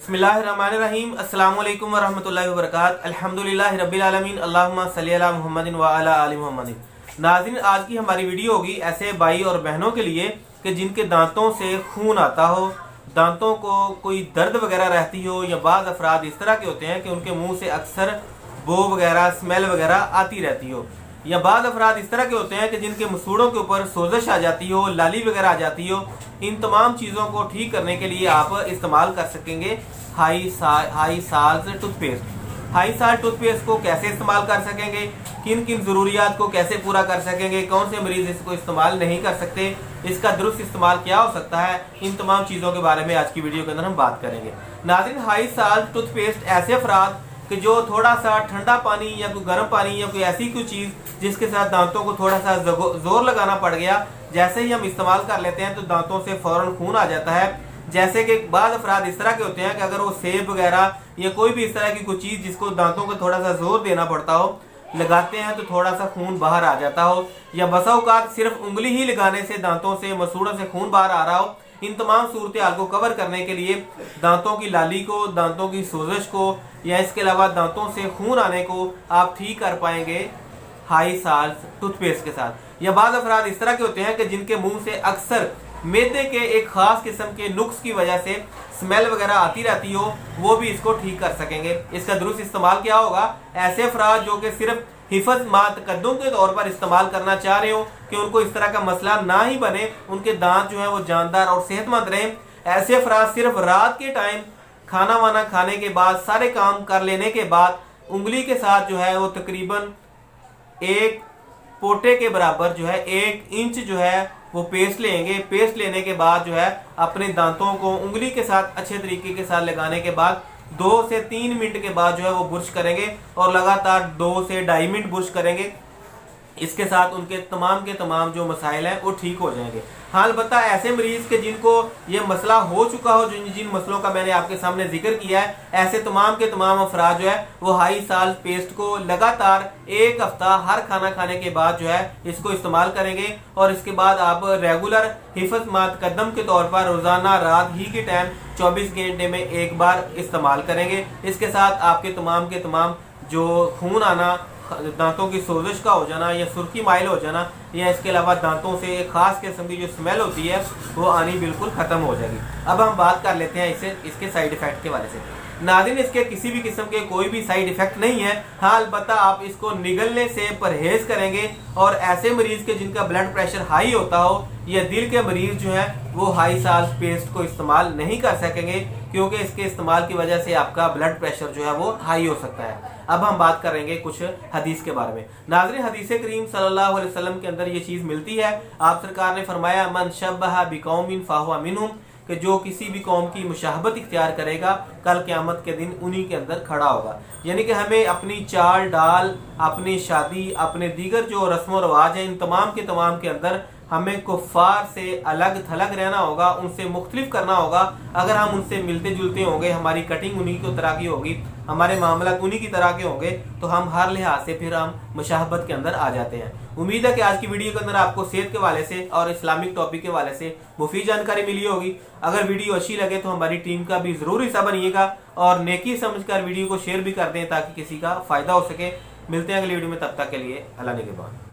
बिस्मिल्लाहिर्रहमानिर्रहीम। अस्सलाम वालेकुम वरहमतुल्लाहि वबरकातुहू। अल्हम्दुलिल्लाहि रब्बिल आलमीन। अल्लाहुम्मा सल्ली अला मुहम्मदिन व अला आलि मुहम्मदिन। नाज़रीन, आज की हमारी वीडियो होगी ऐसे भाई और बहनों के लिए कि जिनके दांतों से खून आता हो, दांतों को कोई दर्द वगैरह रहती हो, या बाज़ अफराद इस तरह के होते हैं कि उनके मुंह से अक्सर बो वगैरह, स्मेल वगैरह आती रहती हो, या बाज़ अफराद इस तरह के होते हैं कि जिनके मसूड़ों के ऊपर सोजश आ जाती हो, लाली वगैरह आ जाती हो। इन तमाम चीज़ों को ठीक करने के लिए आप इस्तेमाल कर सकेंगे high salt toothpaste. High salt toothpaste को कैसे इस्तेमाल कर सकेंगे, किन किन ज़रूरियात को कैसे पूरा कर सकेंगे, कौन से मरीज इसको इस्तेमाल नहीं कर सकते, इसका दुरुस्त इस्तेमाल क्या हो सकता है, इन तमाम चीज़ों के बारे में आज की वीडियो के अंदर हम बात करेंगे। नाज़रीन, हाई साल्ट टूथपेस्ट ऐसे अफराद कि जो थोड़ा सा ठंडा पानी या कोई गर्म पानी या कोई ऐसी कोई चीज़ जिसके साथ दांतों को थोड़ा सा जोर लगाना पड़ गया, जैसे ही हम इस्तेमाल कर लेते हैं तो दांतों से फौरन खून आ जाता है। जैसे कि बाज़ अफराद इस तरह के होते हैं कि अगर वो सेब वगैरह या कोई भी इस तरह की कोई चीज़ जिसको दांतों को थोड़ा सा जोर देना पड़ता हो, लगाते हैं तो थोड़ा सा खून बाहर आ जाता हो, या बसा औकात सिर्फ उंगली ही लगाने से दांतों से, मसूड़ों से खून बाहर आ रहा हो। इन तमाम सूरत हाल को कवर करने के लिए दांतों की लाली को, दांतों की सोजश को, या इसके अलावा दांतों से खून आने को आप ठीक कर पाएंगे हाई साल्ट टूथपेस्ट के साथ। या बाज़ अफराद इस तरह के होते हैं कि जिनके मुंह से अक्सर मैदे के एक खास किस्म के नुक्स की वजह से स्मेल वगैरह आती रहती हो, वो भी इसको ठीक कर सकेंगे। इसका दुरुस्त इस्तेमाल क्या होगा, ऐसे अफराद जो कि सिर्फ हिफज मा तकद्दुम के तौर पर इस्तेमाल करना चाह रहे हो कि उनको इस तरह का मसला ना ही बने, उनके दांत जो है वो जानदार और सेहतमंद रहें, ऐसे अफराद सिर्फ रात के टाइम खाना वाना खाने के बाद, सारे काम कर लेने के बाद उंगली के साथ जो है वो तकरीबन एक पोटे के बराबर जो है 1 इंच जो है वो पेस्ट लेंगे। पेस्ट लेने के बाद जो है अपने दांतों को उंगली के साथ अच्छे तरीके के साथ लगाने के बाद 2 से 3 मिनट के बाद जो है वो बुर्श करेंगे, और लगातार 2 से 2.5 मिनट बुर्श करेंगे। इसके साथ उनके तमाम के तमाम जो मसाइल हैं वो ठीक हो जाएंगे। हाँ, अलबत्ता ऐसे मरीज के जिनको ये मसला हो चुका हो, जिन मसलों का मैंने आपके सामने जिक्र किया है, ऐसे तमाम के तमाम अफराद जो है वो हाई साल्ट पेस्ट को लगातार 1 हफ्ता हर खाना खाने के बाद जो है इसको इस्तेमाल करेंगे, और इसके बाद आप रेगुलर हिफज मा तकद्दुम के तौर पर रोजाना रात ही के टाइम 24 घंटे में 1 बार इस्तेमाल करेंगे। इसके साथ आपके तमाम के तमाम जो खून आना, दांतों की सोजश का हो जाना, या सुर्खी माइल हो जाना, या इसके अलावा दांतों से एक खास किस्म की जो स्मेल होती है वो आनी बिल्कुल खत्म हो जाएगी। अब हम बात कर लेते हैं इसके साइड इफेक्ट के बारे से। नाज़रीन, इसके किसी भी किस्म के कोई भी साइड इफेक्ट नहीं है। हाँ, अलबत्ता आप इसको निगलने से परहेज करेंगे, और ऐसे मरीज के जिनका ब्लड प्रेशर हाई होता हो या दिल के मरीज जो है वो हाई साल्ट पेस्ट को इस्तेमाल नहीं कर सकेंगे, क्योंकि इसके इस्तेमाल की वजह से आपका ब्लड प्रेशर जो है वो हाई हो सकता है। अब हम बात करेंगे कुछ हदीस के बारे में। नाज़रीन, हदीस करीम सल्लल्लाहु अलैहि वसल्लम के अंदर ये चीज़ मिलती है। आप सरकार ने फरमाया, मन शब्बह बिकौमिन फहुवा मिनहुम, कि जो किसी भी कौम की मुशाहबत इख्तियार करेगा कल क़यामत के दिन उन्हीं के अंदर खड़ा होगा। यानी कि हमें अपनी चाल डाल, अपनी शादी, अपने दीगर जो रस्म व रवाज हैं, इन तमाम के अंदर हमें कुफ्फार से अलग थलग रहना होगा, उनसे मुख्तलिफ करना होगा। अगर हम उनसे मिलते जुलते होंगे, हमारी कटिंग उन्हीं की तरह की होगी, हमारे मामला उन्हीं की तरह के होंगे, तो हम हर लिहाज से फिर हम मुशाहबत के अंदर आ जाते हैं। उम्मीद है कि आज की वीडियो के अंदर आपको सेहत के हवाले से और इस्लामिक टॉपिक के हवाले से मुफीद जानकारी मिली होगी। अगर वीडियो अच्छी लगे तो हमारी टीम का भी ज़रूर हिस्सा बनिएगा, और नेकी समझकर वीडियो को शेयर भी कर दें ताकि किसी का फ़ायदा हो सके। मिलते हैं अगली वीडियो में, तब तक के लिए अल्लाह निगहबान।